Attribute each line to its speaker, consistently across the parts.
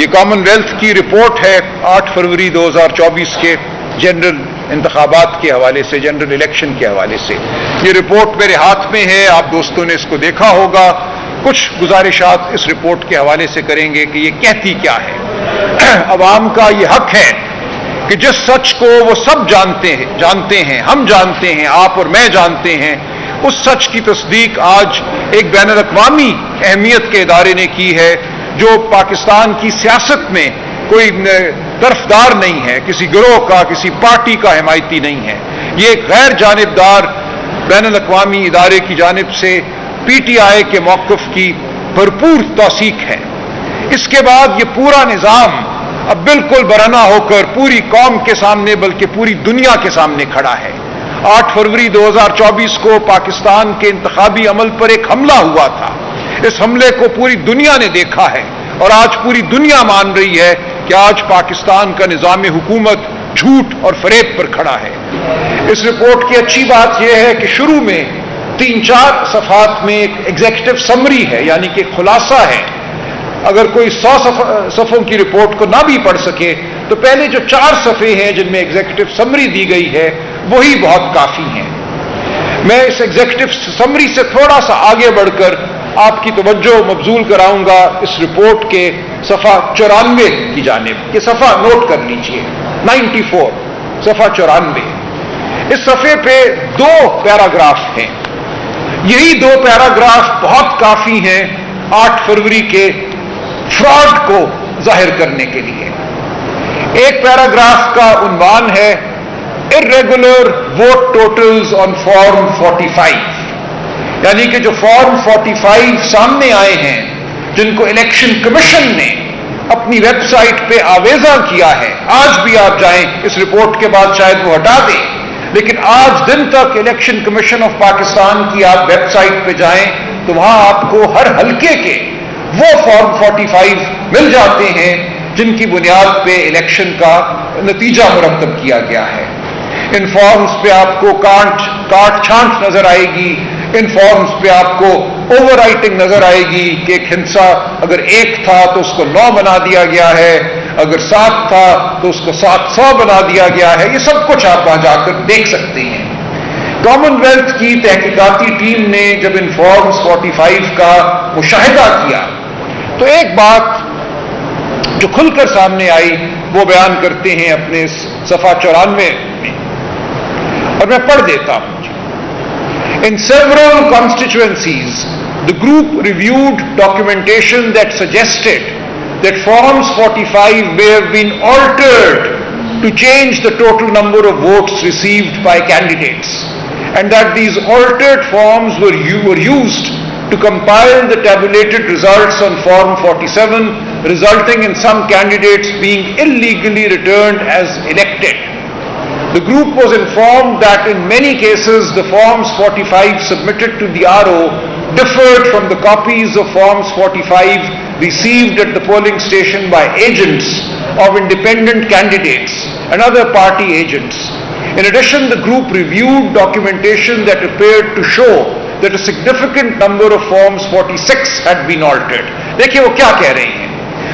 Speaker 1: یہ common wealth کی report ہے 8 فروری 2024 کے جنرل انتخابات کے حوالے سے، جنرل الیکشن کے حوالے سے۔ یہ رپورٹ میرے ہاتھ میں ہے، آپ دوستوں نے اس کو دیکھا ہوگا۔ کچھ گزارشات اس رپورٹ کے حوالے سے کریں گے کہ یہ کہتی کیا ہے۔ عوام کا یہ حق ہے کہ جس سچ کو وہ سب جانتے ہیں، ہم جانتے ہیں، آپ اور میں جانتے ہیں، اس سچ کی تصدیق آج ایک بین الاقوامی اہمیت کے ادارے نے کی ہے، جو پاکستان کی سیاست میں کوئی طرفدار نہیں ہے، کسی گروہ کا، کسی پارٹی کا حمایتی نہیں ہے۔ یہ ایک غیر جانبدار بین الاقوامی ادارے کی جانب سے پی ٹی آئی کے موقف کی بھرپور توثیق ہے۔ اس کے بعد یہ پورا نظام اب بالکل برہنہ ہو کر پوری قوم کے سامنے بلکہ پوری دنیا کے سامنے کھڑا ہے۔ 8 فروری 2024 کو پاکستان کے انتخابی عمل پر ایک حملہ ہوا تھا۔ اس حملے کو پوری دنیا نے دیکھا ہے اور آج پوری دنیا مان رہی ہے کہ آج پاکستان کا نظام حکومت جھوٹ اور فریب پر کھڑا ہے۔ اس رپورٹ کی اچھی بات یہ ہے کہ شروع میں 3-4 صفحات میں ایک ایگزیکٹو سمری ہے، یعنی کہ خلاصہ ہے۔ اگر کوئی 100 صفحوں کی رپورٹ کو نہ بھی پڑھ سکے تو پہلے جو 4 صفحے ہیں جن میں ایگزیکٹو سمری دی گئی ہے وہی بہت کافی ہیں۔ میں اس ایگزیکٹو سمری سے تھوڑا سا آگے بڑھ کر آپ کی توجہ مبذول کراؤں گا اس رپورٹ کے صفحہ 94 کی جانب۔ یہ صفحہ نوٹ کر لیجئے، 94 صفحہ 94۔ اس صفحے پہ 2 پیراگراف ہیں۔ یہی 2 پیراگراف بہت کافی ہیں 8 فروری کے فراڈ کو ظاہر کرنے کے لیے۔ ایک پیراگراف کا عنوان ہے irregular vote totals on form 45، یعنی کہ جو فارم 45 سامنے آئے ہیں جن کو الیکشن کمیشن نے اپنی ویب سائٹ پہ آویزاں کیا ہے۔ آج بھی آپ جائیں، اس رپورٹ کے بعد شاید وہ ہٹا دیں، لیکن آج دن تک الیکشن کمیشن آف پاکستان کی آپ ویب سائٹ پہ جائیں تو وہاں آپ کو ہر حلقے کے وہ فارم 45 مل جاتے ہیں جن کی بنیاد پہ الیکشن کا نتیجہ مرتب کیا گیا ہے۔ ان فارمز پہ آپ کو کاٹ چھانٹ نظر آئے گی، ان فارمز پہ آپ کو اوور رائٹنگ نظر آئے گی کہ ایک ہندسہ اگر 1 تھا تو اس کو 9 بنا دیا گیا ہے، اگر 7 تھا تو اس کو 700 بنا دیا گیا ہے۔ یہ سب کچھ آپ وہاں جا کر دیکھ سکتے ہیں۔ کامن ویلتھ کی تحقیقاتی ٹیم نے جب ان فارمز 45 کا مشاہدہ کیا تو ایک بات جو کھل کر سامنے آئی وہ بیان کرتے ہیں اپنے صفحہ 94 میں، اور میں پڑھ دیتا ہوں۔ In several constituencies, the group reviewed documentation that suggested that Forms 45 may have been altered to change the total number of votes received by candidates, and that these altered forms were used to compile the tabulated results on Form 47, resulting in some candidates being illegally returned as elected. The group was informed that in many cases the Forms 45 submitted to the RO differed from the copies of Forms 45 received at the polling station by agents of independent candidates and other party agents. In addition, the group reviewed documentation that appeared to show that a significant number of Forms 46 had been altered. دیکھیں وہ کیا کہہ رہے ہیں؟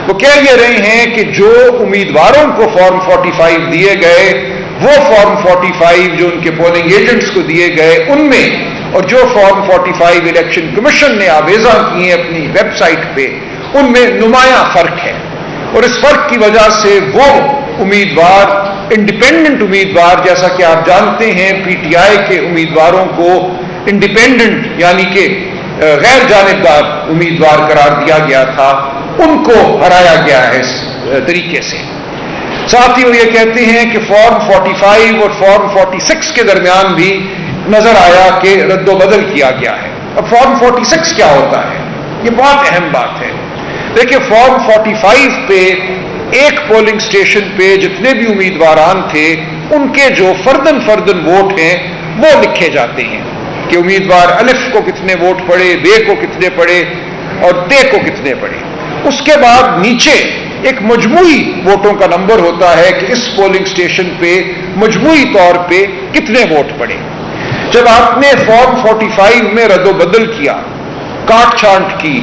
Speaker 1: وہ کہہ یہ رہے ہیں کہ جو امیدواروں کو Form 45 دیے گئے وہ فارم 45 جو ان کے پولنگ ایجنٹس کو دیے گئے ان میں اور جو فارم 45 الیکشن کمیشن نے آویزاں کی ہیں اپنی ویب سائٹ پہ ان میں نمایاں فرق ہے، اور اس فرق کی وجہ سے وہ امیدوار انڈیپینڈنٹ امیدوار، جیسا کہ آپ جانتے ہیں پی ٹی آئی کے امیدواروں کو انڈیپینڈنٹ یعنی کہ غیر جانبدار امیدوار قرار دیا گیا تھا، ان کو ہرایا گیا ہے اس طریقے سے۔ ساتھ ہی وہ یہ کہتے ہیں کہ فارم 45 اور فارم 46 کے درمیان بھی نظر آیا کہ رد و بدل کیا گیا ہے۔ اب فارم 46 کیا ہوتا ہے؟ یہ بہت اہم بات ہے۔ دیکھیں فارم 45 پہ ایک پولنگ سٹیشن پہ جتنے بھی امیدواران تھے ان کے جو فردن ووٹ ہیں وہ لکھے جاتے ہیں کہ امیدوار الف کو کتنے ووٹ پڑے، بے کو کتنے پڑے اور تے کو کتنے پڑے۔ اس کے بعد نیچے ایک مجموعی ووٹوں کا نمبر ہوتا ہے کہ اس پولنگ سٹیشن پہ مجموعی طور پہ کتنے ووٹ پڑے۔ جب آپ نے فارم 45 میں رد و بدل کیا، کاٹ چھانٹ کی،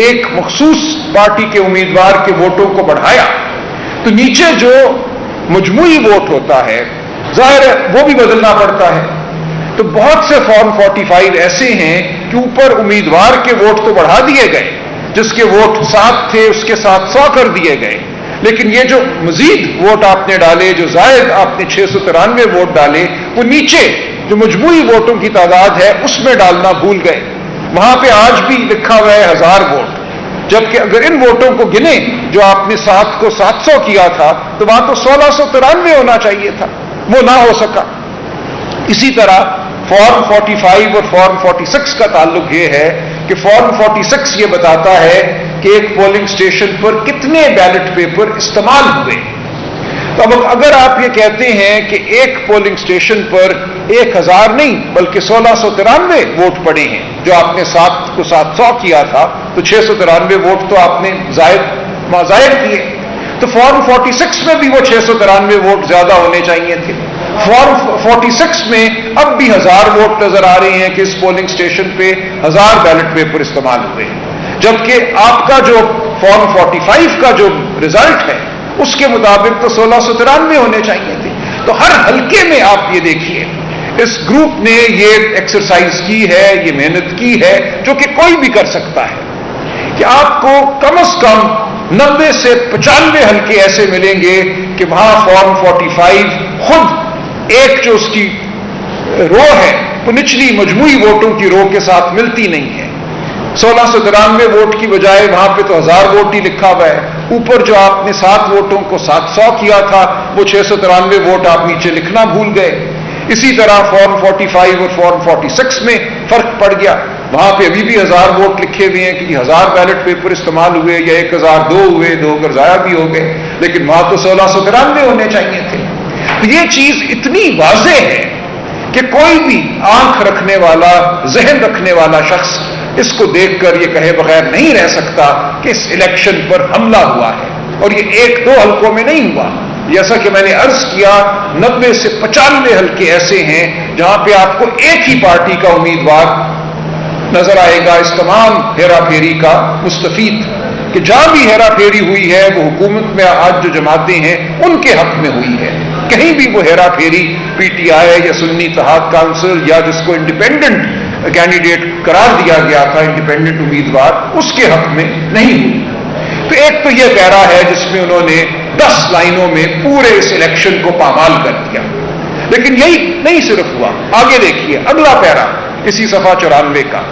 Speaker 1: ایک مخصوص پارٹی کے امیدوار کے ووٹوں کو بڑھایا تو نیچے جو مجموعی ووٹ ہوتا ہے ظاہر ہے وہ بھی بدلنا پڑتا ہے. تو بہت سے فارم 45 ایسے ہیں کہ اوپر امیدوار کے ووٹ تو بڑھا دیے گئے، جس کے ووٹ 7 تھے اس کے ساتھ 100 کر دیے گئے، لیکن یہ جو مزید ووٹ آپ نے ڈالے، جو زائد آپ نے 693 ووٹ ڈالے، وہ نیچے جو مجموعی ووٹوں کی تعداد ہے اس میں ڈالنا بھول گئے. وہاں پہ آج بھی لکھا ہوا ہے 1000 ووٹ، جبکہ اگر ان ووٹوں کو گنے جو آپ نے 7 کو 700 کیا تھا تو وہاں تو 1693 ہونا چاہیے تھا، وہ نہ ہو سکا. اسی طرح فارم 45 اور فارم 46 کا تعلق یہ ہے کہ فارم 46 یہ بتاتا ہے کہ ایک پولنگ سٹیشن پر کتنے بیلٹ پیپر استعمال ہوئے. تو اب اگر آپ یہ کہتے ہیں کہ ایک پولنگ سٹیشن پر 1000 نہیں بلکہ 1693 ووٹ پڑے ہیں، جو آپ نے 7 کو 700 کیا تھا، تو 693 ووٹ تو آپ نے زائد کیے. تو فارم 46 میں بھی وہ 693 ووٹ زیادہ ہونے چاہیے تھے. فارم 46 میں اب بھی 1000 ووٹ نظر آ رہے ہیں کہ اس پولنگ سٹیشن پہ 1000 بیلٹ پیپر استعمال ہوئے، جبکہ آپ کا جو فارم 45 کا جو رزلٹ ہے اس کے مطابق تو 1693 ہونے چاہیے تھے. تو ہر حلقے میں آپ یہ دیکھیے اس گروپ نے یہ ایکسرسائز کی ہے، یہ محنت کی ہے جو کہ کوئی بھی کر سکتا ہے کہ آپ کو کم از کم 90 سے 95 حلقے ایسے ملیں گے کہ وہاں فارم 45 خود ایک جو اس کی رو ہے وہ نچلی مجموعی ووٹوں کی رو کے ساتھ ملتی نہیں ہے. 1693 ووٹ کی بجائے وہاں پہ تو 1000 ووٹ ہی لکھا ہوا ہے. اوپر جو آپ نے 7 ووٹوں کو 700 کیا تھا وہ 693 ووٹ آپ نیچے لکھنا بھول گئے. اسی طرح فارم 45 اور فارم 46 میں فرق پڑ گیا. وہاں پہ ابھی بھی 1000 ووٹ لکھے ہوئے ہیں کہ 1000 بیلٹ پیپر استعمال ہوئے یا 1002 ہوئے، 2 اگر ضائع بھی ہو گئے، لیکن وہاں تو 1693 ہونے چاہیے تھے. تو یہ چیز اتنی واضح ہے کہ کوئی بھی آنکھ رکھنے والا، ذہن رکھنے والا شخص اس کو دیکھ کر یہ کہے بغیر نہیں رہ سکتا کہ اس الیکشن پر حملہ ہوا ہے. اور یہ 1-2 حلقوں میں نہیں ہوا، جیسا کہ میں نے عرض کیا 90 سے 95 حلقے ایسے ہیں جہاں پہ آپ کو ایک ہی پارٹی کا امیدوار نظر آئے گا اس تمام ہیرا پھیری کا مستفید. کہ جہاں بھی ہیرا پھیری ہوئی ہے وہ حکومت میں آج جو جماعتیں ہیں ان کے حق میں ہوئی ہے. کہیں بھی وہ ہیرا پھیری پی ٹی آئی یا سنی اتحاد کونسل یا جس کو انڈیپینڈنٹ کینڈیڈیٹ قرار دیا گیا تھا، انڈیپینڈنٹ امیدوار، اس کے حق میں نہیں ہوئی. تو ایک تو یہ پیرا ہے جس میں انہوں نے 10 لائنوں میں پورے اس الیکشن کو پامال کر دیا. لیکن یہی نہیں صرف ہوا، آگے دیکھیے اگلا پیرا اسی صفحہ 94 کا،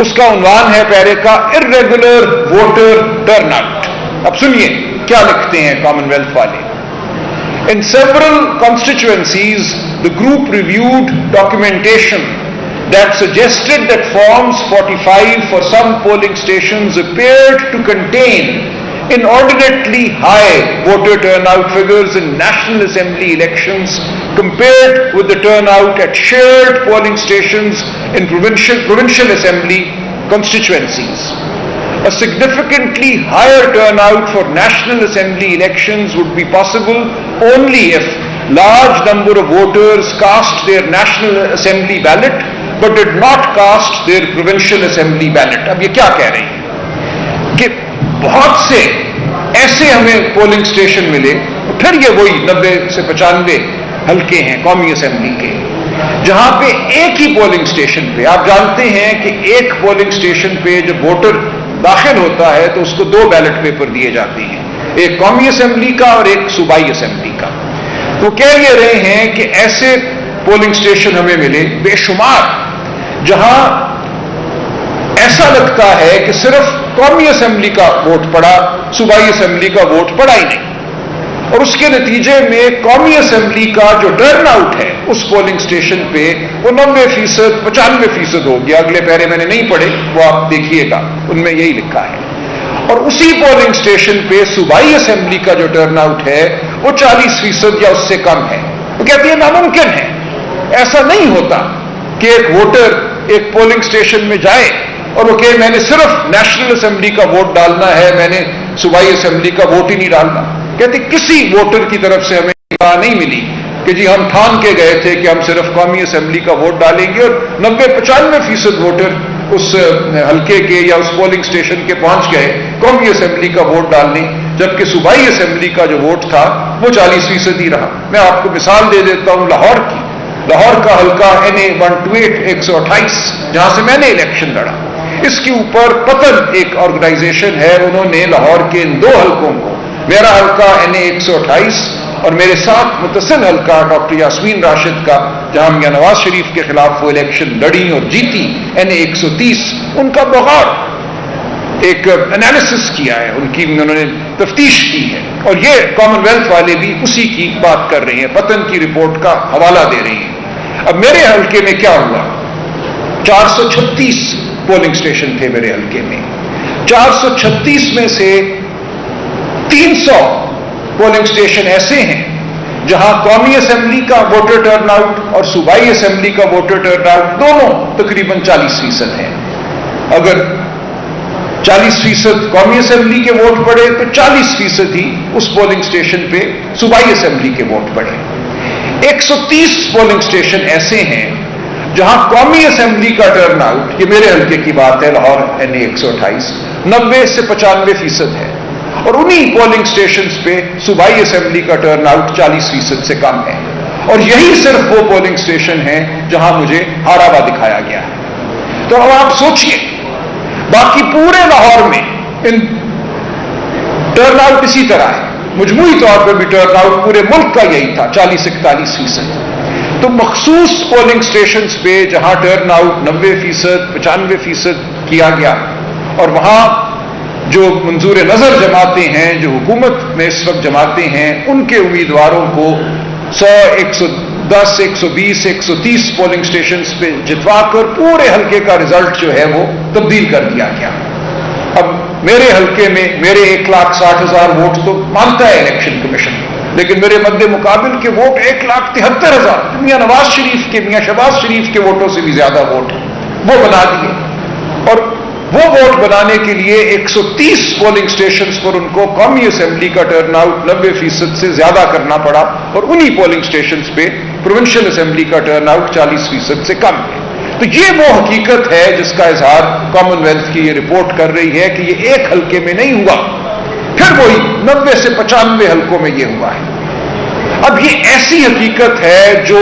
Speaker 1: اس کا عنوان ہے پیرے کا irregular voter turnout. اب سنیے کیا لکھتے ہیں کامن ویلتھ والے. In several constituencies, the group reviewed documentation that suggested that forms 45 for some polling stations appeared to contain inordinately high voter turnout figures in National Assembly elections compared with the turnout at shared polling stations in provincial assembly constituencies. A significantly higher turnout for National Assembly elections would be possible only if large number of voters cast their National Assembly ballot but did not cast their Provincial Assembly ballot. اب یہ کیا کہہ رہے ہیں کہ بہت سے ایسے ہمیں پولنگ سٹیشن ملے، پھر یہ وہی 90 سے 95 حلقے ہیں قومی اسمبلی کے، جہاں پہ ایک ہی پولنگ سٹیشن پہ آپ جانتے ہیں کہ ایک پولنگ سٹیشن پہ جب ووٹر داخل ہوتا ہے تو اس کو 2 بیلٹ پیپر دیے جاتے ہیں، ایک قومی اسمبلی کا اور ایک صوبائی اسمبلی کا. تو کہہ یہ رہے ہیں کہ ایسے پولنگ سٹیشن ہمیں ملے بے شمار جہاں ایسا لگتا ہے کہ صرف قومی اسمبلی کا ووٹ پڑا، صوبائی اسمبلی کا ووٹ پڑا ہی نہیں. اور اس کے نتیجے میں قومی اسمبلی کا جو ٹرن آؤٹ ہے اس پولنگ سٹیشن پہ وہ 90%، 95% ہو گیا. اگلے پیرے میں نے نہیں پڑھے، وہ آپ دیکھیے گا، ان میں یہی لکھا ہے. اور اسی پولنگ سٹیشن پہ صوبائی اسمبلی کا جو ٹرن آؤٹ ہے وہ 40% یا اس سے کم ہے. وہ کہتی ہے ناممکن ہے، ایسا نہیں ہوتا کہ ایک ووٹر ایک پولنگ سٹیشن میں جائے اور وہ کہ میں نے صرف نیشنل اسمبلی کا ووٹ ڈالنا ہے، میں نے صوبائی اسمبلی کا ووٹ ہی نہیں ڈالنا. کہتے کسی ووٹر کی طرف سے ہمیں اطلاع نہیں ملی کہ جی ہم ٹھان کے گئے تھے کہ ہم صرف قومی اسمبلی کا ووٹ ڈالیں گے اور 90-95% ووٹر اس حلقے کے یا اس پولنگ اسٹیشن کے پہنچ گئے قومی اسمبلی کا ووٹ ڈالنے، جبکہ صوبائی اسمبلی کا جو ووٹ تھا وہ 40% ہی رہا۔ میں آپ کو مثال دے دیتا ہوں لاہور کی، لاہور کا حلقہ NA 128 128 جہاں سے میں نے الیکشن لڑا، اس کے اوپر پتن ایک آرگنائزیشن ہے، انہوں نے لاہور کے ان 2 حلقوں کو، میرا حلقہ NA 128 اور میرے ساتھ متصل حلقہ ڈاکٹر یاسمین راشد کا جہاں میاں نواز شریف کے خلاف وہ الیکشن لڑی اور جیتی، NA 130 ان کا بغور ایک انالیسس کیا ہے، انہوں نے تفتیش کی ہے، اور یہ کامن ویلتھ والے بھی اسی کی بات کر رہے ہیں، پتن کی رپورٹ کا حوالہ دے رہے ہیں۔ اب میرے حلقے میں کیا ہوا، 436 پولنگ اسٹیشن تھے میرے حلقے میں، 436 میں سے 300 پولنگ اسٹیشن ایسے ہیں جہاں قومی اسمبلی کا ووٹر ٹرن آؤٹ اور صوبائی اسمبلی کا ووٹر ٹرن آؤٹ دونوں تقریباً 40% ہیں۔ اگر 40% قومی اسمبلی کے ووٹ پڑے تو 40% ہی اس پولنگ اسٹیشن پہ صوبائی اسمبلی کے ووٹ پڑے۔ 130 پولنگ اسٹیشن ایسے ہیں جہاں قومی اسمبلی کا ٹرن آؤٹ، یہ میرے حلقے کی بات ہے لاہور NA 128، 90 سے 95% ہے، اور انہی پولنگ اسٹیشنز پہ صوبائی اسمبلی کا ٹرن آؤٹ 40% سے کم ہے، اور یہی صرف وہ پولنگ اسٹیشن ہیں جہاں مجھے ہارا ہوا دکھایا گیا ہے۔ تو اب آپ سوچئے باقی پورے لاہور میں ان ٹرن آؤٹ اسی طرح ہے، مجموعی طور پر بھی ٹرن آؤٹ پورے ملک کا یہی تھا 40-41%۔ تو مخصوص پولنگ اسٹیشنز پہ جہاں ٹرن آؤٹ 90% 95% کیا گیا، اور وہاں جو منظور نظر جماعتیں ہیں، جو حکومت میں اس وقت جماعتیں ہیں، ان کے امیدواروں کو 100 110 120 130 پولنگ اسٹیشنز پہ جتوا کر پورے حلقے کا رزلٹ جو ہے وہ تبدیل کر دیا گیا۔ اب میرے حلقے میں میرے 1,60,000 ووٹ تو مانتا ہے الیکشن کمیشن، لیکن میرے مد مقابل کے ووٹ 1,73,000 میاں نواز شریف کے، میاں شہباز شریف کے ووٹوں سے بھی زیادہ ووٹ ہیں، وہ بنا دیے، اور وہ ووٹ بنانے کے لیے 130 پولنگ اسٹیشنز پر ان کو قومی اسمبلی کا ٹرن آؤٹ 90% سے زیادہ کرنا پڑا، اور انہی پولنگ اسٹیشنز پہ پروونشل اسمبلی کا ٹرن آؤٹ 40% سے کم ہے۔ تو یہ وہ حقیقت ہے جس کا اظہار کامن ویلتھ کی یہ رپورٹ کر رہی ہے کہ یہ ایک حلقے میں نہیں ہوا، پھر وہی 90 سے 95 حلقوں میں یہ ہوا ہے۔ اب یہ ایسی حقیقت ہے جو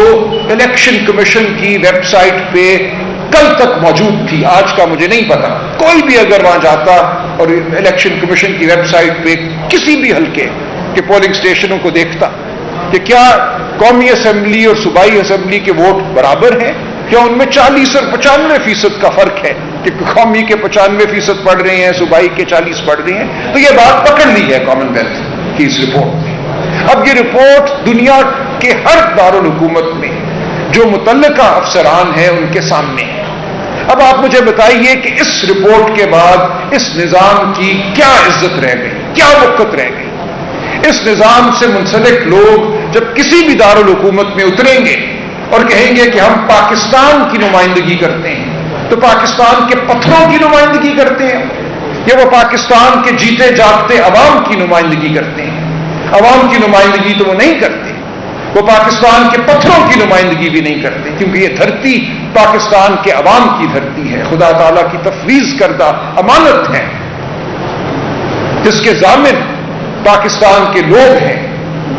Speaker 1: الیکشن کمیشن کی ویب سائٹ پہ کل تک موجود تھی، آج کا مجھے نہیں پتا۔ کوئی بھی اگر وہاں جاتا اور الیکشن کمیشن کی ویب سائٹ پہ کسی بھی حلقے کے پولنگ اسٹیشنوں کو دیکھتا کہ کیا قومی اسمبلی اور صوبائی اسمبلی کے ووٹ برابر ہیں، کیا ان میں 40 اور 95% کا فرق ہے کہ قومی کے 95% پڑھ رہے ہیں، صوبائی کے 40 پڑھ رہے ہیں، تو یہ بات پکڑ لی ہے کامن ویلتھ کی اس رپورٹ میں۔ اب یہ رپورٹ دنیا کے ہر دارالحکومت میں جو متعلقہ افسران ہیں ان کے سامنے ہے۔ اب آپ مجھے بتائیے کہ اس رپورٹ کے بعد اس نظام کی کیا عزت رہ گئی، کیا وقت رہ گئی؟ اس نظام سے منسلک لوگ جب کسی بھی دارالحکومت میں اتریں گے اور کہیں گے کہ ہم پاکستان کی نمائندگی کرتے ہیں، تو پاکستان کے پتھروں کی نمائندگی کرتے ہیں یا وہ پاکستان کے جیتے جاگتے عوام کی نمائندگی کرتے ہیں؟ عوام کی نمائندگی تو وہ نہیں کرتے، وہ پاکستان کے پتھروں کی نمائندگی بھی نہیں کرتے، کیونکہ یہ دھرتی پاکستان کے عوام کی دھرتی ہے، خدا تعالیٰ کی تفویض کردہ امانت ہے، جس کے ضامن پاکستان کے لوگ ہیں،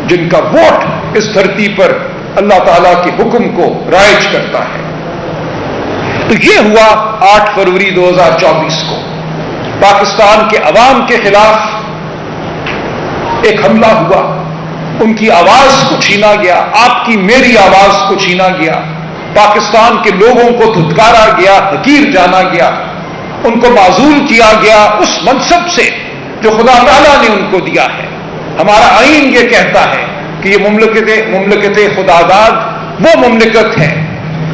Speaker 1: جن کا ووٹ اس دھرتی پر اللہ تعالیٰ کے حکم کو رائج کرتا ہے۔ تو یہ ہوا 8 فروری 2024 کو پاکستان کے عوام کے خلاف ایک حملہ ہوا، ان کی آواز کو چھینا گیا، آپ کی میری آواز کو چھینا گیا، پاکستان کے لوگوں کو دھتکارا گیا، حقیر جانا گیا، ان کو معزول کیا گیا اس منصب سے جو خدا تعالیٰ نے ان کو دیا ہے۔ ہمارا آئین یہ کہتا ہے کہ یہ مملکت خداداد وہ مملکت ہے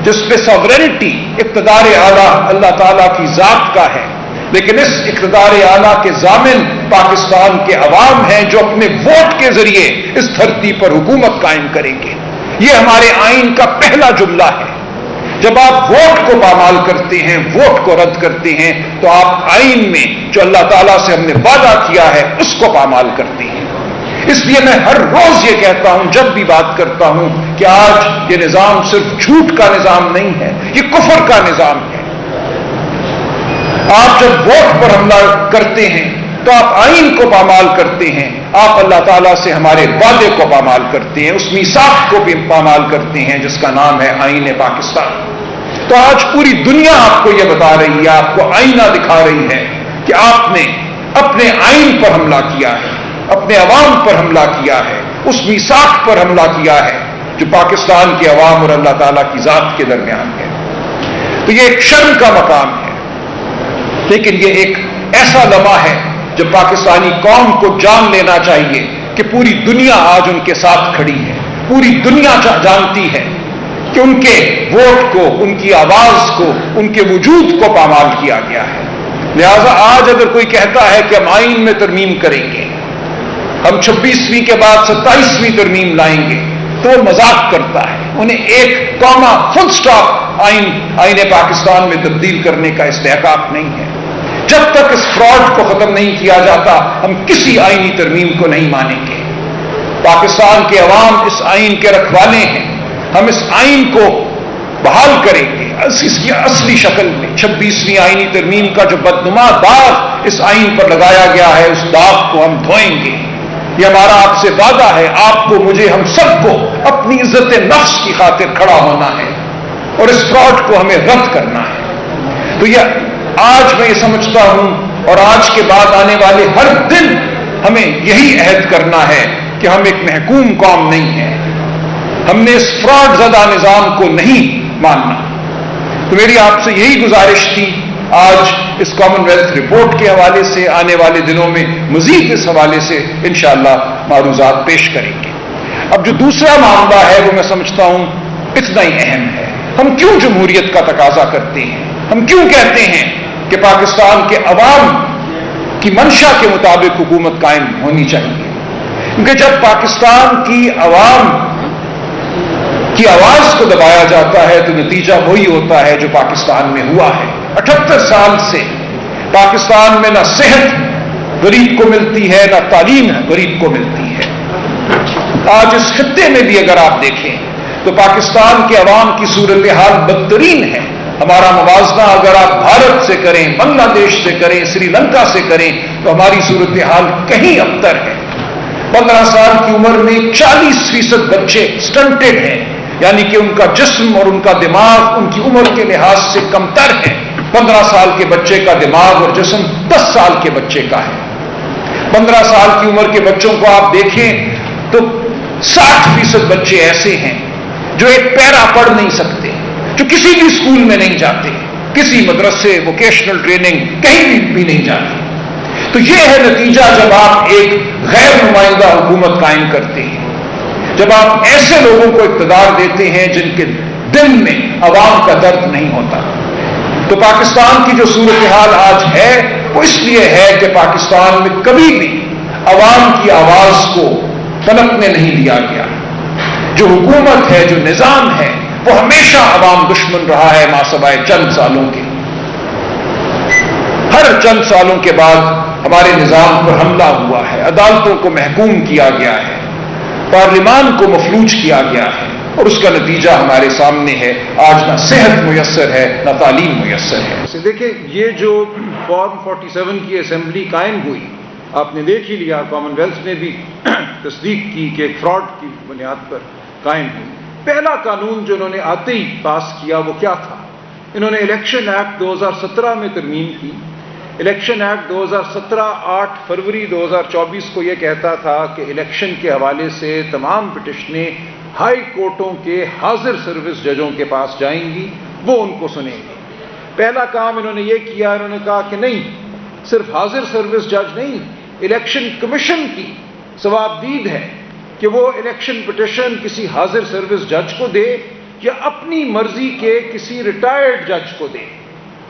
Speaker 1: جس پہ ساورینٹی، اقتدار اعلیٰ اللہ تعالیٰ کی ذات کا ہے، لیکن اس اقتدار اعلیٰ کے ضامن پاکستان کے عوام ہیں جو اپنے ووٹ کے ذریعے اس دھرتی پر حکومت قائم کریں گے۔ یہ ہمارے آئین کا پہلا جملہ ہے۔ جب آپ ووٹ کو پامال کرتے ہیں، ووٹ کو رد کرتے ہیں، تو آپ آئین میں جو اللہ تعالیٰ سے ہم نے وعدہ کیا ہے اس کو پامال کرتے ہیں۔ اس لیے میں ہر روز یہ کہتا ہوں، جب بھی بات کرتا ہوں، کہ آج یہ نظام صرف جھوٹ کا نظام نہیں ہے، یہ کفر کا نظام ہے۔ آپ جب ووٹ پر حملہ کرتے ہیں تو آپ آئین کو پامال کرتے ہیں، آپ اللہ تعالیٰ سے ہمارے وعدے کو پامال کرتے ہیں، اس میثاق کو بھی پامال کرتے ہیں جس کا نام ہے آئین پاکستان۔ تو آج پوری دنیا آپ کو یہ بتا رہی ہے، آپ کو آئینہ دکھا رہی ہے کہ آپ نے اپنے آئین پر حملہ کیا ہے، اپنے عوام پر حملہ کیا ہے، اس میثاق پر حملہ کیا ہے جو پاکستان کے عوام اور اللہ تعالیٰ کی ذات کے درمیان ہے۔ تو یہ ایک شرم کا مقام ہے، لیکن یہ ایک ایسا لمحہ ہے جب پاکستانی قوم کو جان لینا چاہیے کہ پوری دنیا آج ان کے ساتھ کھڑی ہے، پوری دنیا جانتی ہے کہ ان کے ووٹ کو، ان کی آواز کو، ان کے وجود کو پامال کیا گیا ہے۔ لہذا آج اگر کوئی کہتا ہے کہ ہم آئین میں ترمیم کریں گے، ہم 26ویں کے بعد 27ویں ترمیم لائیں گے، تو وہ مذاق کرتا ہے۔ انہیں ایک کاما فل سٹاپ آئین پاکستان میں تبدیل کرنے کا استحقاق نہیں ہے۔ جب تک اس فراڈ کو ختم نہیں کیا جاتا، ہم کسی آئینی ترمیم کو نہیں مانیں گے۔ پاکستان کے عوام اس آئین کے رکھوانے ہیں، ہم اس آئین کو بحال کریں گے اس کی اصلی شکل میں۔ 26ویں آئینی ترمیم کا جو بدنما داغ اس آئین پر لگایا گیا ہے، اس داغ کو ہم دھوئیں گے۔ یہ ہمارا آپ سے وعدہ ہے، آپ کو، مجھے، ہم سب کو اپنی عزت نفس کی خاطر کھڑا ہونا ہے اور اس فراڈ کو ہمیں رد کرنا ہے۔ تو یہ آج میں یہ سمجھتا ہوں، اور آج کے بعد آنے والے ہر دن ہمیں یہی عہد کرنا ہے کہ ہم ایک محکوم قوم نہیں ہیں، ہم نے اس فراڈ زدہ نظام کو نہیں ماننا۔ تو میری آپ سے یہی گزارش تھی۔ آج اس کامن ویلتھ رپورٹ کے حوالے سے آنے والے دنوں میں مزید اس حوالے سے انشاءاللہ معروضات پیش کریں گے۔ اب جو دوسرا معاملہ ہے وہ میں سمجھتا ہوں اتنا ہی اہم ہے۔ ہم کیوں جمہوریت کا تقاضا کرتے ہیں؟ ہم کیوں کہتے ہیں کہ پاکستان کے عوام کی منشا کے مطابق حکومت قائم ہونی چاہیے؟ کیونکہ جب پاکستان کی عوام کی آواز کو دبایا جاتا ہے تو نتیجہ وہی ہوتا ہے جو پاکستان میں ہوا ہے۔ 78 سال سے پاکستان میں نہ صحت غریب کو ملتی ہے، نہ تعلیم غریب کو ملتی ہے۔ آج اس خطے میں بھی اگر آپ دیکھیں تو پاکستان کے عوام کی صورتحال بدترین ہے۔ ہمارا موازنہ اگر آپ بھارت سے کریں، بنگلہ دیش سے کریں، سری لنکا سے کریں تو ہماری صورتحال کہیں ابتر ہے۔ 15 سال کی عمر میں 40% بچے سٹنٹڈ ہیں، یعنی کہ ان کا جسم اور ان کا دماغ ان کی عمر کے لحاظ سے کمتر ہے۔ 15 سال کے بچے کا دماغ اور جسم 10 سال کے بچے کا ہے۔ 15 سال کی عمر کے بچوں کو آپ دیکھیں تو 60% بچے ایسے ہیں جو ایک پیرا پڑھ نہیں سکتے، جو کسی بھی اسکول میں نہیں جاتے، کسی مدرسے، ووکیشنل ٹریننگ کہیں بھی نہیں جاتے۔ تو یہ ہے نتیجہ جب آپ ایک غیر نمائندہ حکومت قائم کرتے ہیں، جب آپ ایسے لوگوں کو اقتدار دیتے ہیں جن کے دل میں عوام کا درد نہیں ہوتا۔ تو پاکستان کی جو صورتحال آج ہے وہ اس لیے ہے کہ پاکستان میں کبھی بھی عوام کی آواز کو پنپنے نہیں دیا گیا۔ جو حکومت ہے، جو نظام ہے، وہ ہمیشہ عوام دشمن رہا ہے ماسوائے چند سالوں کے۔ ہر چند سالوں کے بعد ہمارے نظام پر حملہ ہوا ہے، عدالتوں کو محکوم کیا گیا ہے، پارلیمان کو مفلوج کیا گیا ہے، اور اس کا نتیجہ ہمارے سامنے ہے۔ آج نہ صحت میسر ہے، نہ تعلیم میسر ہے۔ دیکھیں، یہ جو فارم 47 کی اسمبلی قائم ہوئی، آپ نے دیکھ ہی لیا، کامن ویلتھ نے بھی تصدیق کی کہ ایک فراڈ کی بنیاد پر قائم ہوئی۔ پہلا قانون جو انہوں نے آتے ہی پاس کیا وہ کیا تھا؟ انہوں نے الیکشن ایکٹ 2017 میں ترمیم کی۔ الیکشن ایکٹ 2017 8 فروری 2024 کو یہ کہتا تھا کہ الیکشن کے حوالے سے تمام پٹیشنیں ہائی کورٹوں کے حاضر سروس ججوں کے پاس جائیں گی، وہ ان کو سنیں گے۔ پہلا کام انہوں نے یہ کیا، انہوں نے کہا کہ نہیں، صرف حاضر سروس جج نہیں، الیکشن کمیشن کی ثوابدید ہے کہ وہ الیکشن پٹیشن کسی حاضر سروس جج کو دے یا اپنی مرضی کے کسی ریٹائرڈ جج کو دے۔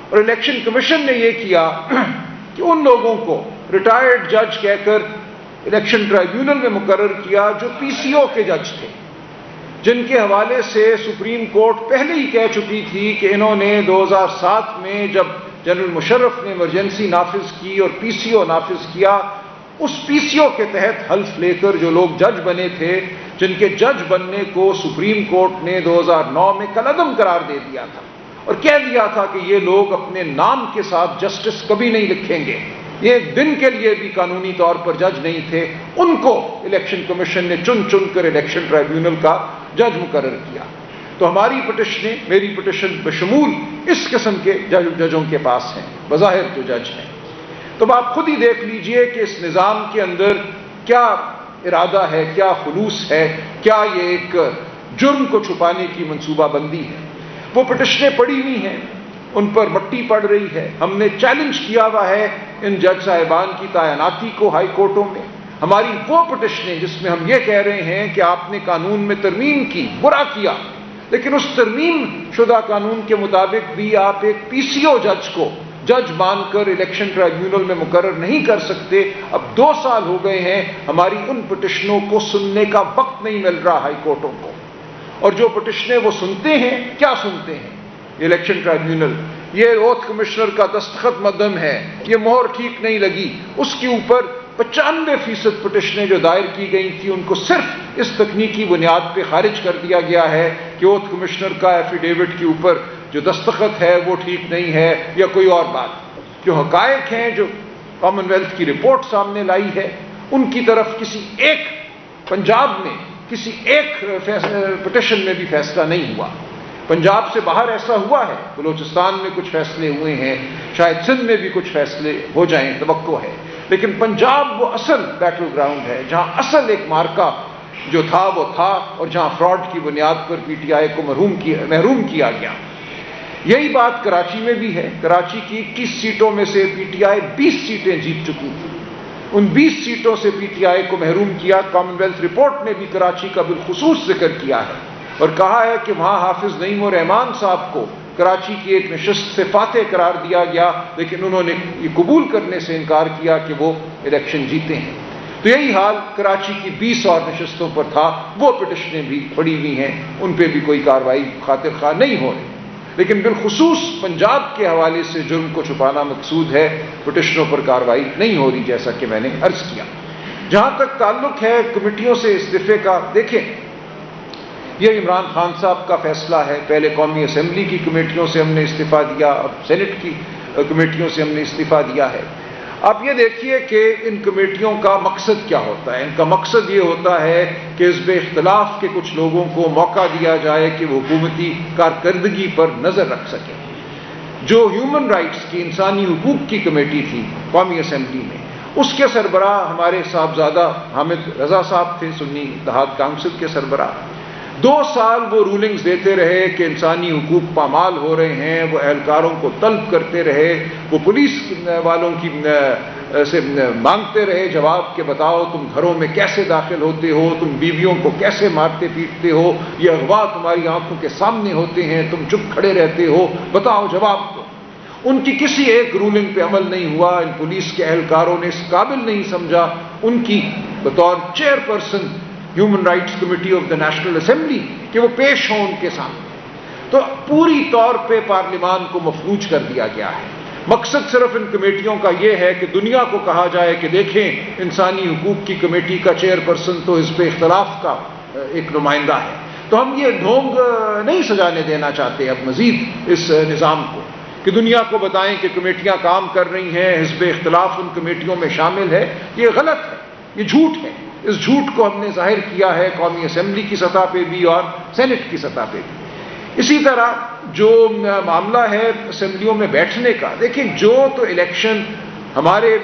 Speaker 1: اور الیکشن کمیشن نے یہ کیا کہ ان لوگوں کو ریٹائرڈ جج کہہ کر الیکشن ٹرائیبیونل میں مقرر کیا جو پی سی او کے جج تھے، جن کے حوالے سے سپریم کورٹ پہلے ہی کہہ چکی تھی کہ انہوں نے 2007 میں جب جنرل مشرف نے ایمرجنسی نافذ کی اور پی سی او نافذ کیا، اس پی سی او کے تحت حلف لے کر جو لوگ جج بنے تھے، جن کے جج بننے کو سپریم کورٹ نے 2009 میں کالعدم قرار دے دیا تھا، اور کہہ دیا تھا کہ یہ لوگ اپنے نام کے ساتھ جسٹس کبھی نہیں لکھیں گے، یہ ایک دن کے لیے بھی قانونی طور پر جج نہیں تھے، ان کو الیکشن کمیشن نے چن چن کر الیکشن ٹرائیبیونل کا جج مقرر کیا۔ تو ہماری پٹیشنیں، میری پٹیشن بشمول اس قسم کے ججوں کے پاس ہیں، بظاہر جو جج ہیں۔ تو آپ خود ہی دیکھ لیجئے کہ اس نظام کے اندر کیا ارادہ ہے، کیا خلوص ہے، کیا یہ ایک جرم کو چھپانے کی منصوبہ بندی ہے۔ وہ پٹیشنیں پڑی ہوئی ہیں، ان پر مٹی پڑ رہی ہے۔ ہم نے چیلنج کیا ہوا ہے ان جج صاحبان کی تعیناتی کو ہائی کورٹوں میں۔ ہماری وہ پٹیشنیں جس میں ہم یہ کہہ رہے ہیں کہ آپ نے قانون میں ترمیم کی، برا کیا، لیکن اس ترمیم شدہ قانون کے مطابق بھی آپ ایک پی سی او جج کو جج مان کر الیکشن ٹرائیبیونل میں مقرر نہیں کر سکتے۔ اب 2 سال ہو گئے ہیں، ہماری ان پٹیشنوں کو سننے کا وقت نہیں مل رہا ہائی کورٹوں کو، اور جو پٹیشنیں وہ سنتے ہیں، کیا سنتے ہیں؟ الیکشن ٹرائیبیونل، یہ اوتھ کمشنر کا دستخط مدھم ہے، یہ مہر ٹھیک نہیں لگی، اس کے اوپر 95% پٹیشنیں جو دائر کی گئی تھی ان کو صرف اس تکنیکی بنیاد پہ خارج کر دیا گیا ہے کہ اوتھ کمشنر کا ایفیڈیوٹ کے اوپر جو دستخط ہے وہ ٹھیک نہیں ہے، یا کوئی اور بات۔ جو حقائق ہیں، جو کامن ویلتھ کی رپورٹ سامنے لائی ہے، ان کی طرف کسی ایک پنجاب میں کسی ایک پٹیشن میں بھی فیصلہ نہیں ہوا۔ پنجاب سے باہر ایسا ہوا ہے، بلوچستان میں کچھ فیصلے ہوئے ہیں، شاید سندھ میں بھی کچھ فیصلے ہو جائیں، توقع ہے، لیکن پنجاب وہ اصل بیٹل گراؤنڈ ہے جہاں اصل ایک مارکا جو تھا وہ تھا، اور جہاں فراڈ کی بنیاد پر پی ٹی آئی کو محروم کیا گیا۔ یہی بات کراچی میں بھی ہے۔ کراچی کی 21 سیٹوں میں سے پی ٹی آئی 20 سیٹیں جیت چکی تھی، ان 20 سیٹوں سے پی ٹی آئی کو محروم کیا۔ کامن ویلتھ رپورٹ نے بھی کراچی کا بالخصوص ذکر کیا ہے اور کہا ہے کہ وہاں حافظ نعیم الرحمان صاحب کو کراچی کی ایک نشست سے فاتح قرار دیا گیا، لیکن انہوں نے یہ قبول کرنے سے انکار کیا کہ وہ الیکشن جیتے ہیں۔ تو یہی حال کراچی کی 20 اور نشستوں پر تھا، وہ پٹیشنیں بھی پڑی ہوئی ہیں، ان پہ بھی کوئی کارروائی خاطر خواہ نہیں ہو رہی، لیکن بالخصوص پنجاب کے حوالے سے جرم کو چھپانا مقصود ہے، پٹیشنوں پر کارروائی نہیں ہو رہی، جیسا کہ میں نے عرض کیا۔ جہاں تک تعلق ہے کمیٹیوں سے استعفے کا، دیکھیں یہ عمران خان صاحب کا فیصلہ ہے۔ پہلے قومی اسمبلی کی کمیٹیوں سے ہم نے استعفیٰ دیا، اب سینٹ کی کمیٹیوں سے ہم نے استعفیٰ دیا ہے۔ آپ یہ دیکھیے کہ ان کمیٹیوں کا مقصد کیا ہوتا ہے۔ ان کا مقصد یہ ہوتا ہے کہ حزب اختلاف کے کچھ لوگوں کو موقع دیا جائے کہ وہ حکومتی کارکردگی پر نظر رکھ سکیں۔ جو ہیومن رائٹس کی، انسانی حقوق کی کمیٹی تھی قومی اسمبلی میں، اس کے سربراہ ہمارے صاحبزادہ حامد رضا صاحب تھے، سنی اتحاد کونسل کے سربراہ۔ 2 سال وہ رولنگز دیتے رہے کہ انسانی حقوق پامال ہو رہے ہیں، وہ اہلکاروں کو طلب کرتے رہے، وہ پولیس والوں کی سے مانگتے رہے جواب کہ بتاؤ تم گھروں میں کیسے داخل ہوتے ہو، تم بیویوں کو کیسے مارتے پیٹتے ہو، یہ اغوا تمہاری آنکھوں کے سامنے ہوتے ہیں، تم چپ کھڑے رہتے ہو، بتاؤ جواب دو۔ ان کی کسی ایک رولنگ پہ عمل نہیں ہوا۔ ان پولیس کے اہلکاروں نے اس قابل نہیں سمجھا ان کی بطور chairperson human rights committee of the national assembly کہ وہ پیش ہوں ان کے سامنے۔ تو پوری طور پہ پارلیمان کو مفلوج کر دیا گیا ہے۔ مقصد صرف ان کمیٹیوں کا یہ ہے کہ دنیا کو کہا جائے کہ دیکھیں انسانی حقوق کی کمیٹی کا چیئرپرسن تو حزب اختلاف کا ایک نمائندہ ہے۔ تو ہم یہ ڈھونگ نہیں سجانے دینا چاہتے اب مزید اس نظام کو، کہ دنیا کو بتائیں کہ کمیٹیاں کام کر رہی ہیں، حزب اختلاف ان کمیٹیوں میں شامل ہے۔ یہ غلط ہے، یہ جھوٹ ہے۔ اس جھوٹ کو ہم نے ظاہر کیا ہے قومی اسمبلی کی سطح پہ بھی اور سینٹ کی سطح پہ بھی۔ اسی طرح جو معاملہ ہے اسمبلیوں میں بیٹھنے کا، دیکھیں جو تو الیکشن ہمارے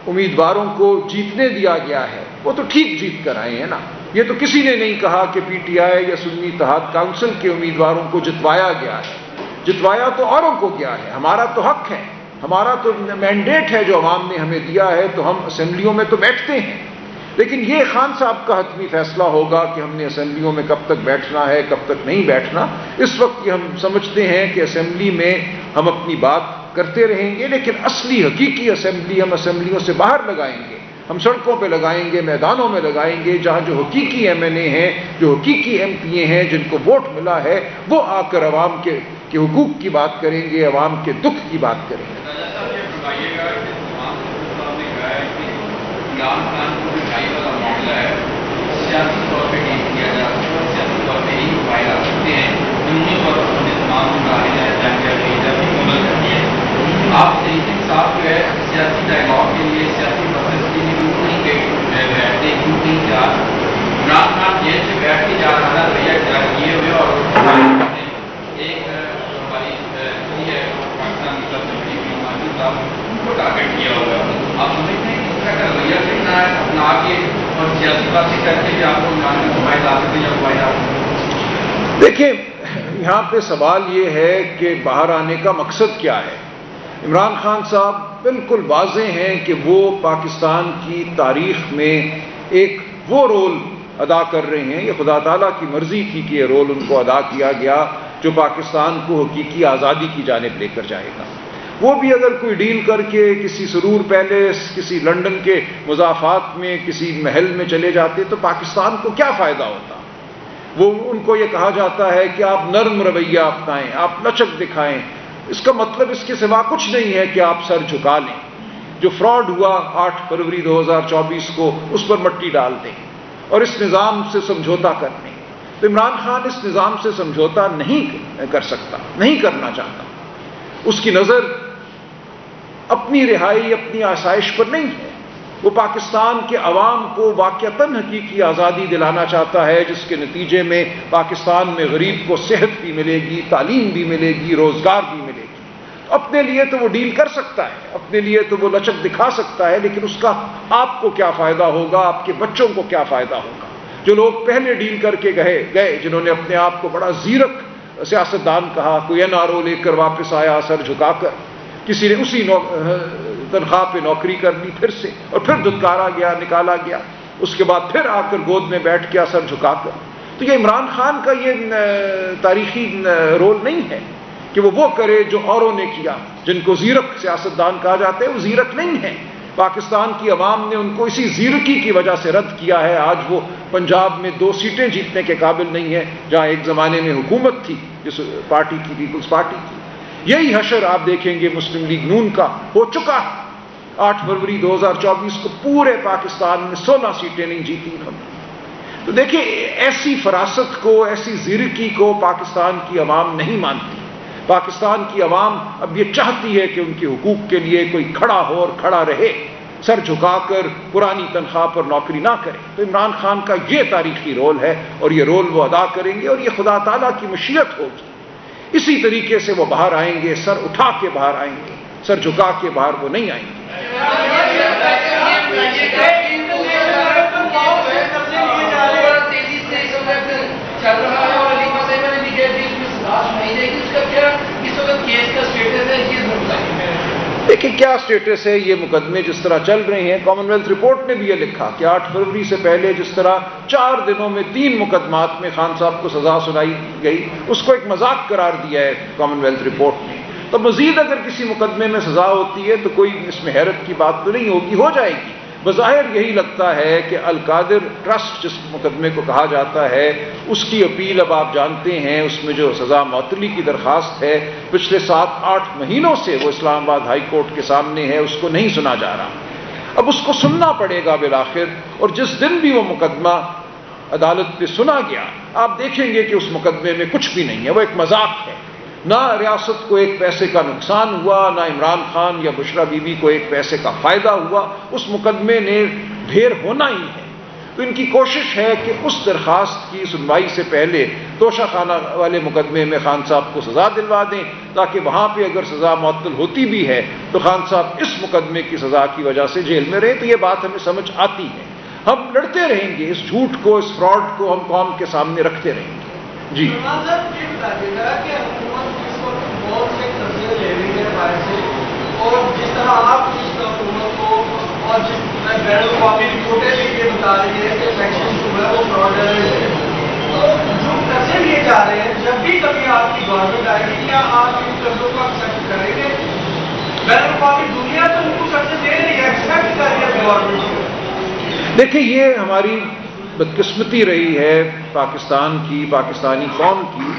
Speaker 1: امیدواروں کو جیتنے دیا گیا ہے وہ تو ٹھیک جیت کر آئے ہیں نا۔ یہ تو کسی نے نہیں کہا کہ پی ٹی آئی یا سنی اتحاد کونسل کے امیدواروں کو جتوایا گیا ہے، جتوایا تو اوروں کو گیا ہے۔ ہمارا تو حق ہے، ہمارا تو مینڈیٹ ہے جو عوام نے ہمیں دیا ہے، تو ہم اسمبلیوں میں تو بیٹھتے ہیں۔ لیکن یہ خان صاحب کا حتمی فیصلہ ہوگا کہ ہم نے اسمبلیوں میں کب تک بیٹھنا ہے، کب تک نہیں بیٹھنا۔ اس وقت یہ ہم سمجھتے ہیں کہ اسمبلی میں ہم اپنی بات کرتے رہیں گے، لیکن اصلی حقیقی اسمبلی ہم اسمبلیوں سے باہر لگائیں گے، ہم سڑکوں پہ لگائیں گے، میدانوں میں لگائیں گے، جہاں جو حقیقی ایم این اے ہیں، جو حقیقی ایم پی اے ہیں، جن کو ووٹ ملا ہے، وہ آ کر عوام کے حقوق کی بات کریں گے، عوام کے دکھ کی بات کریں گے۔
Speaker 2: سیاسی طور پہ ٹھیک کیا جا سکتا ہے، سیاسی طور پہ نہیں پائے جا سکتے ہیں، قانونی طور پر آپ 23 سال جو ہے سیاسی ڈائلاگ کے لیے سیاسی مقصد کے لیے نہیں گئے بیٹھتے کیوں نہیں جا عمران خان جیل سے بیٹھ کے جا رہا رویہ اختیار کیے ہوئے اور ایک ہماری پاکستان کی صاحب کو ٹارگیٹ کیا ہوا ہے. آپ سمجھتے ہیں کہ اس طرح کا رویہ کرنا ہے اپنا کے اور سیاسی باتیں کر کے بھی آپ کو عمران میں گھمائے لا سکتے یا گھمائے لا سکتے؟
Speaker 1: دیکھیں یہاں پہ سوال یہ ہے کہ باہر آنے کا مقصد کیا ہے. عمران خان صاحب بالکل واضح ہیں کہ وہ پاکستان کی تاریخ میں ایک وہ رول ادا کر رہے ہیں. یہ خدا تعالیٰ کی مرضی تھی کہ یہ رول ان کو ادا کیا گیا جو پاکستان کو حقیقی آزادی کی جانب لے کر جائے گا. وہ بھی اگر کوئی ڈیل کر کے کسی سرور پیلیس کسی لنڈن کے مضافات میں کسی محل میں چلے جاتے تو پاکستان کو کیا فائدہ ہوتا. وہ ان کو یہ کہا جاتا ہے کہ آپ نرم رویہ اپنائیں, آپ لچک دکھائیں. اس کا مطلب اس کے سوا کچھ نہیں ہے کہ آپ سر جھکا لیں. جو فراڈ ہوا 8 فروری 2024 کو اس پر مٹی ڈال دیں اور اس نظام سے سمجھوتا کر لیں. تو عمران خان اس نظام سے سمجھوتا نہیں کر سکتا, نہیں کرنا چاہتا. اس کی نظر اپنی رہائی اپنی آسائش پر نہیں ہے. وہ پاکستان کے عوام کو واقعتاً حقیقی آزادی دلانا چاہتا ہے جس کے نتیجے میں پاکستان میں غریب کو صحت بھی ملے گی, تعلیم بھی ملے گی, روزگار بھی ملے گی. اپنے لیے تو وہ ڈیل کر سکتا ہے, اپنے لیے تو وہ لچک دکھا سکتا ہے, لیکن اس کا آپ کو کیا فائدہ ہوگا, آپ کے بچوں کو کیا فائدہ ہوگا. جو لوگ پہلے ڈیل کر کے گئے جنہوں نے اپنے آپ کو بڑا زیرک سیاستدان کہا, کوئی NRO لے کر واپس آیا سر جھکا کر, کسی نے اسی تنخواہ پہ نوکری کر لی پھر سے اور پھر دھتکارا گیا, نکالا گیا, اس کے بعد پھر آ کر گود میں بیٹھ گیا سر جھکا کر. تو یہ عمران خان کا یہ تاریخی رول نہیں ہے کہ وہ کرے جو اوروں نے کیا. جن کو زیرک سیاستدان کہا جاتا ہے وہ زیرک نہیں ہے. پاکستان کی عوام نے ان کو اسی زیرکی کی وجہ سے رد کیا ہے. آج وہ پنجاب میں 2 سیٹیں جیتنے کے قابل نہیں ہے جہاں ایک زمانے میں حکومت تھی جس پارٹی کی, پیپلز پارٹی کی. یہی حشر آپ دیکھیں گے مسلم لیگ نون کا ہو چکا. 8 فروری 2024 کو پورے پاکستان میں 16 سیٹیں نہیں جیتی انہوں نے. تو دیکھیں ایسی فراست کو, ایسی زیرکی کو پاکستان کی عوام نہیں مانتی. پاکستان کی عوام اب یہ چاہتی ہے کہ ان کے حقوق کے لیے کوئی کھڑا ہو اور کھڑا رہے, سر جھکا کر پرانی تنخواہ پر نوکری نہ کرے. تو عمران خان کا یہ تاریخی رول ہے اور یہ رول وہ ادا کریں گے اور یہ خدا تعالیٰ کی مشیت ہوگی. اسی طریقے سے وہ باہر آئیں گے, سر اٹھا کے باہر آئیں گے, سر جھکا کے باہر وہ نہیں آئیں گے. دیکھیں کیا اسٹیٹس ہے یہ مقدمے جس طرح چل رہے ہیں. کامن ویلتھ رپورٹ نے بھی یہ لکھا کہ 8 فروری سے پہلے جس طرح 4 دنوں میں 3 مقدمات میں خان صاحب کو سزا سنائی گئی اس کو ایک مذاق قرار دیا ہے کامن ویلتھ رپورٹ نے. تو مزید اگر کسی مقدمے میں سزا ہوتی ہے تو کوئی اس میں حیرت کی بات تو نہیں ہوگی, ہو جائے گی. بظاہر یہی لگتا ہے کہ القادر ٹرسٹ جس مقدمے کو کہا جاتا ہے اس کی اپیل اب آپ جانتے ہیں اس میں جو سزا معطلی کی درخواست ہے پچھلے 7-8 مہینوں سے وہ اسلام آباد ہائی کورٹ کے سامنے ہے, اس کو نہیں سنا جا رہا. اب اس کو سننا پڑے گا بالآخر, اور جس دن بھی وہ مقدمہ عدالت پہ سنا گیا آپ دیکھیں گے کہ اس مقدمے میں کچھ بھی نہیں ہے, وہ ایک مذاق ہے. نہ ریاست کو ایک پیسے کا نقصان ہوا, نہ عمران خان یا بشرا بی بی کو ایک پیسے کا فائدہ ہوا. اس مقدمے نے ڈھیر ہونا ہی ہے. تو ان کی کوشش ہے کہ اس درخواست کی سنوائی سے پہلے توشہ خانہ والے مقدمے میں خان صاحب کو سزا دلوا دیں تاکہ وہاں پہ اگر سزا معطل ہوتی بھی ہے تو خان صاحب اس مقدمے کی سزا کی وجہ سے جیل میں رہے. تو یہ بات ہمیں سمجھ آتی ہے. ہم لڑتے رہیں گے, اس جھوٹ کو, اس فراڈ کو ہم قوم کے سامنے رکھتے رہیں گے. جی
Speaker 3: اور جس طرح آپ اس حکومت کو اور جس بین الاقوامی رپورٹیں بھی یہ بتا رہی ہے کہ الیکشن جو ہے وہ فراڈ ہے, تو جو قرضے لیے جا رہے ہیں جب بھی کبھی آپ کی گورنمنٹ آئے گی کیا آپ ان قرضوں کو ایکسیپٹ کریں گے؟ بین الاقوامی دنیا تو ان کو قرضے دے رہی ہے, ایکسیپٹ کر رہی ہے گورنمنٹ کو.
Speaker 1: دیکھیں یہ ہماری بدقسمتی رہی ہے پاکستان کی, پاکستانی قوم کی.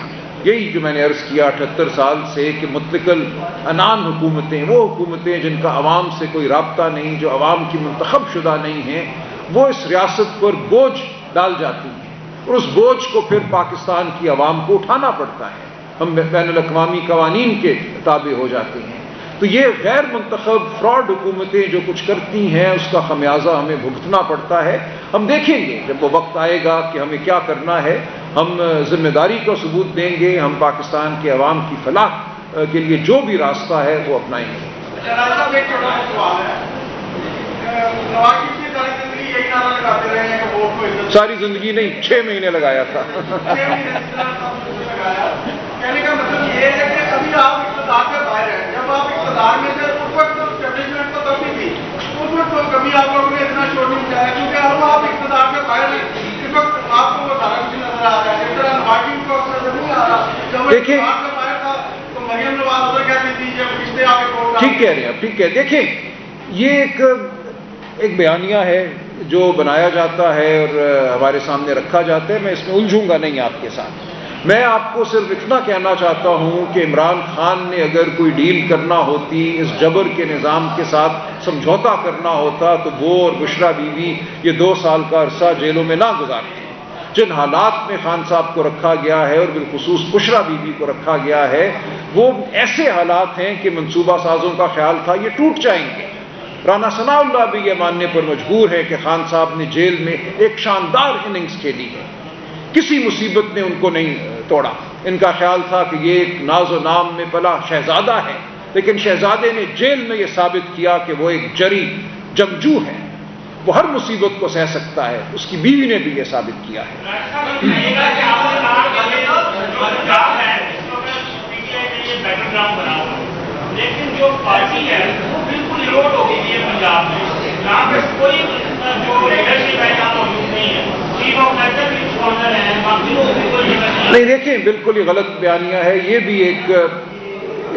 Speaker 1: یہی جو میں نے عرض کیا 78 سال سے کہ مطلق العنان حکومتیں, وہ حکومتیں جن کا عوام سے کوئی رابطہ نہیں, جو عوام کی منتخب شدہ نہیں ہیں, وہ اس ریاست پر بوجھ ڈال جاتی ہیں اور اس بوجھ کو پھر پاکستان کی عوام کو اٹھانا پڑتا ہے. ہم بین الاقوامی قوانین کے تابع ہو جاتے ہیں. تو یہ غیر منتخب فراڈ حکومتیں جو کچھ کرتی ہیں اس کا خمیازہ ہمیں بھگتنا پڑتا ہے. ہم دیکھیں گے جب وہ وقت آئے گا کہ ہمیں کیا کرنا ہے. ہم ذمہ داری کا ثبوت دیں گے. ہم پاکستان کے عوام کی فلاح کے لیے جو بھی راستہ ہے وہ اپنائیں گے. ساری زندگی نہیں، 6 مہینے لگایا تھا.
Speaker 3: کہنے کا مطلب یہ ہے کہ ابھی آپ اقتدار سے باہر ہیں. جب آپ اقتدار میں تھے اس وقت اسٹیبلشمنٹ تو تب بھی تھی، اس وقت تو کبھی آپ لوگوں نے اتنا شور نہیں مچایا کیونکہ اب آپ اقتدار سے باہر ہیں. اس وقت آپ کو وہ سارا کچھ نظر آ رہا ہے. اس طرح نواز کو نظر نہیں آ رہا. جب وہ اقتدار سے باہر تھا تو مریم نواز ادھر کہتی تھی جب رشتے آ کے کوٹ.
Speaker 1: ٹھیک کہہ رہے ہیں آپ، ٹھیک ہے. دیکھیں یہ ایک بیانیہ ہے جو بنایا جاتا ہے اور ہمارے سامنے رکھا جاتا ہے. میں اس میں الجھوں گا نہیں آپ کے ساتھ. میں آپ کو صرف اتنا کہنا چاہتا ہوں کہ عمران خان نے اگر کوئی ڈیل کرنا ہوتی، اس جبر کے نظام کے ساتھ سمجھوتا کرنا ہوتا تو وہ اور بشرا بی بی یہ 2 سال کا عرصہ جیلوں میں نہ گزارتے. جن حالات میں خان صاحب کو رکھا گیا ہے اور بالخصوص بشرا بی بی کو رکھا گیا ہے وہ ایسے حالات ہیں کہ منصوبہ سازوں کا خیال تھا یہ ٹوٹ جائیں گے. رانا ثناء اللہ بھی یہ ماننے پر مجبور ہے کہ خان صاحب نے جیل میں ایک شاندار اننگز کھیلی ہے. کسی مصیبت نے ان کو نہیں توڑا. ان کا خیال تھا کہ یہ ایک ناز و نام میں پلا شہزادہ ہے، لیکن شہزادے نے جیل میں یہ ثابت کیا کہ وہ ایک جری جنگجو ہے. وہ ہر مصیبت کو سہ سکتا ہے. اس کی بیوی نے بھی یہ ثابت کیا ہے.
Speaker 4: لیکن جو پارٹی ہے وہ بالکل روٹ ہو گئی ہے پنجاب میں. یہاں پہ کوئی جو لیڈرشپ ہے یہاں موجود نہیں ہے.
Speaker 1: نہیں دیکھیں بالکل ہی غلط بیانیہ ہے. یہ بھی ایک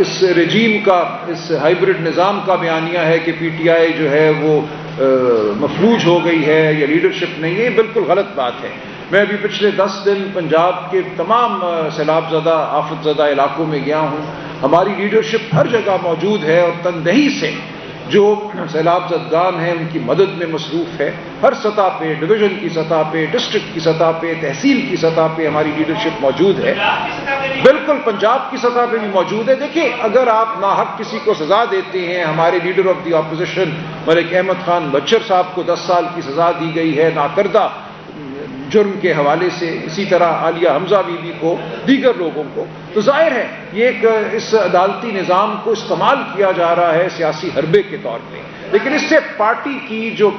Speaker 1: اس رجیم کا، اس ہائیبرڈ نظام کا بیانیہ ہے کہ پی ٹی آئی جو ہے وہ مفلوج ہو گئی ہے یا لیڈرشپ نہیں ہے. یہ بالکل غلط بات ہے. میں ابھی پچھلے 10 دن پنجاب کے تمام سیلاب زدہ آفت زدہ علاقوں میں گیا ہوں. ہماری لیڈرشپ ہر جگہ موجود ہے اور تندہی سے جو سیلاب زدگان ہیں ان کی مدد میں مصروف ہے. ہر سطح پہ، ڈویژن کی سطح پہ، ڈسٹرکٹ کی سطح پہ، تحصیل کی سطح پہ ہماری لیڈرشپ موجود ہے. بالکل پنجاب کی سطح پہ بھی موجود ہے. دیکھیں اگر آپ ناحق کسی کو سزا دیتے ہیں، ہمارے leader of the opposition Malik Ahmad Khan Bhachar صاحب کو 10 سال کی سزا دی گئی ہے ناکردہ جرم کے حوالے سے، اسی طرح عالیہ حمزہ بی بی کو، دیگر لوگوں کو، تو ظاہر ہے یہ ایک اس عدالتی نظام کو استعمال کیا جا رہا ہے سیاسی حربے کے طور پہ. لیکن اس سے پارٹی کی جو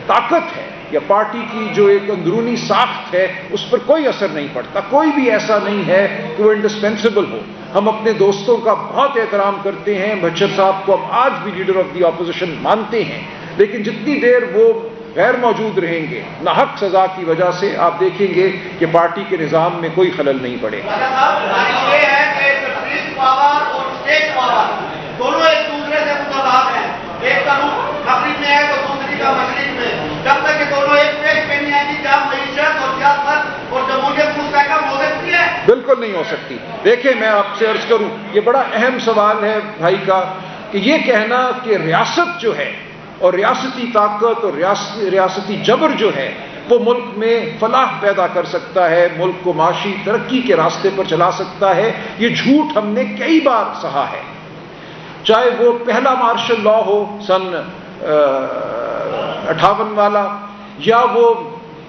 Speaker 1: طاقت ہے یا پارٹی کی جو ایک اندرونی ساخت ہے اس پر کوئی اثر نہیں پڑتا. کوئی بھی ایسا نہیں ہے کہ وہ انڈسپینسیبل ہو. ہم اپنے دوستوں کا بہت احترام کرتے ہیں. بچر صاحب کو ہم آج بھی لیڈر آف دی اپوزیشن مانتے ہیں. لیکن جتنی دیر وہ غیر موجود رہیں گے ناحق سزا کی وجہ سے، آپ دیکھیں گے کہ پارٹی کے نظام میں کوئی خلل نہیں پڑے گا.
Speaker 3: یہ ہے کہ سنٹرل پاور اور اسٹیٹ پاور دونوں ایک دوسرے سے متضاد ہیں. ایک کا روح مغرب میں ہے تو دوسری کا مشرق میں. جب تک کہ دونوں ایک پیج پہ نہیں آئیں گی کیا معیشت اور سیاست اور جمہوریت مستحکم ہو سکتی ہے؟
Speaker 1: بالکل نہیں ہو سکتی. دیکھیں میں آپ سے عرض کروں، یہ بڑا اہم سوال ہے بھائی کا کہ یہ کہنا کہ ریاست جو ہے اور ریاستی طاقت اور ریاستی جبر جو ہے وہ ملک میں فلاح پیدا کر سکتا ہے، ملک کو معاشی ترقی کے راستے پر چلا سکتا ہے، یہ جھوٹ ہم نے کئی بار سہا ہے. چاہے وہ پہلا مارشل لا ہو سن 58 والا، یا وہ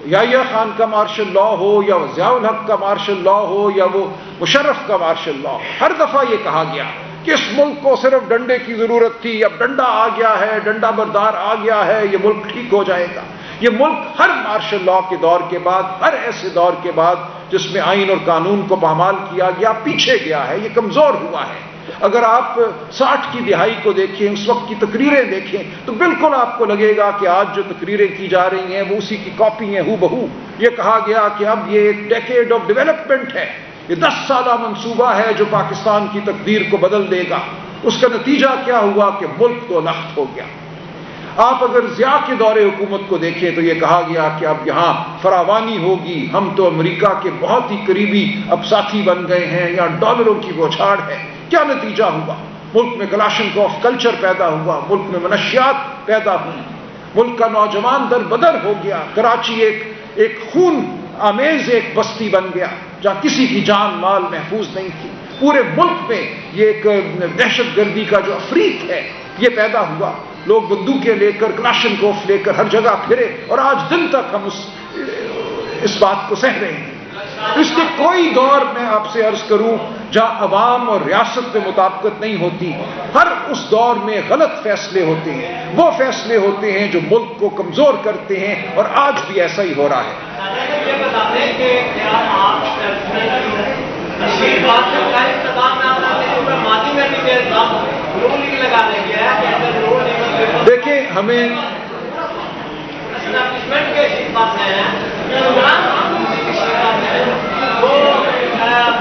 Speaker 1: یحییٰ خان کا مارشل لا ہو، یا وہ ضیاء الحق کا مارشل لا ہو، یا وہ مشرف کا مارشل لا. ہر دفعہ یہ کہا گیا کہ اس ملک کو صرف ڈنڈے کی ضرورت تھی، اب ڈنڈا آ گیا ہے، ڈنڈا بردار آ گیا ہے، یہ ملک ٹھیک ہو جائے گا. یہ ملک ہر مارشل لا کے دور کے بعد، ہر ایسے دور کے بعد جس میں آئین اور قانون کو پامال کیا گیا، پیچھے گیا ہے، یہ کمزور ہوا ہے. اگر آپ 60 کی دہائی کو دیکھیں، اس وقت کی تقریریں دیکھیں تو بالکل آپ کو لگے گا کہ آج جو تقریریں کی جا رہی ہیں وہ اسی کی کاپی ہیں ہو بہو. یہ کہا گیا کہ اب یہ ایک ڈیکیڈ آف ڈیولپمنٹ ہے، یہ 10 سالہ منصوبہ ہے جو پاکستان کی تقدیر کو بدل دے گا. اس کا نتیجہ کیا ہوا کہ ملک تو لخت ہو گیا. آپ اگر ضیاء کے دور حکومت کو دیکھیں تو یہ کہا گیا کہ اب یہاں فراوانی ہوگی، ہم تو امریکہ کے بہت ہی قریبی اب ساتھی بن گئے ہیں، یہاں ڈالروں کی بوچھاڑ ہے. کیا نتیجہ ہوا؟ ملک میں کلاشنکوف کلچر پیدا ہوا، ملک میں منشیات پیدا ہوئی، ملک کا نوجوان در بدر ہو گیا. کراچی ایک خون آمیز ایک بستی بن گیا جہاں کسی کی جان مال محفوظ نہیں تھی. پورے ملک میں یہ ایک دہشت گردی کا جو افریت ہے یہ پیدا ہوا. لوگ بندوقیں لے کر کلاشنکوف لے کر ہر جگہ پھرے اور آج دن تک ہم اس بات کو سہ رہے ہیں. اس کے کوئی دور میں آپ سے عرض کروں جہاں عوام اور ریاست میں مطابقت نہیں ہوتی، ہر اس دور میں غلط فیصلے ہوتے ہیں. وہ فیصلے ہوتے ہیں جو ملک کو کمزور کرتے ہیں اور آج بھی ایسا ہی ہو رہا ہے.
Speaker 3: یہ بتا دیں کہ کیا آپ تشریف بات سے کیا اقتدام میں آنا ہے؟ ماضی میں بھی یہ الزام نون لیگ لگانے گیا ہے کہ اگر نون لیگ
Speaker 1: دیکھیں ہمیں
Speaker 3: اسٹیبلشمنٹ کے بات ہیں عمران خان کی بات ہے وہ اب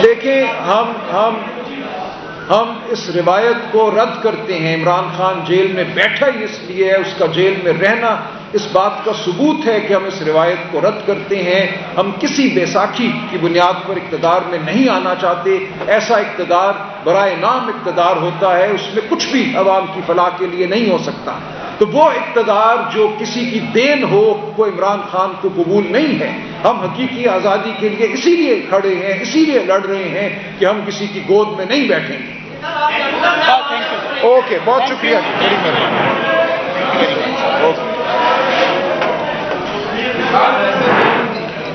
Speaker 1: دیکھیں ہم اس روایت کو رد کرتے ہیں. عمران خان جیل میں بیٹھا ہی اس لیے ہے، اس کا جیل میں رہنا اس بات کا ثبوت ہے کہ ہم اس روایت کو رد کرتے ہیں. ہم کسی بیساکھی کی بنیاد پر اقتدار میں نہیں آنا چاہتے. ایسا اقتدار برائے نام اقتدار ہوتا ہے، اس میں کچھ بھی عوام کی فلاح کے لیے نہیں ہو سکتا. تو وہ اقتدار جو کسی کی دین ہو وہ عمران خان کو قبول نہیں ہے. ہم حقیقی آزادی کے لیے اسی لیے کھڑے ہیں، اسی لیے لڑ رہے ہیں کہ ہم کسی کی گود میں نہیں بیٹھیں گے. اوکے، بہت شکریہ، بڑی مہربانی.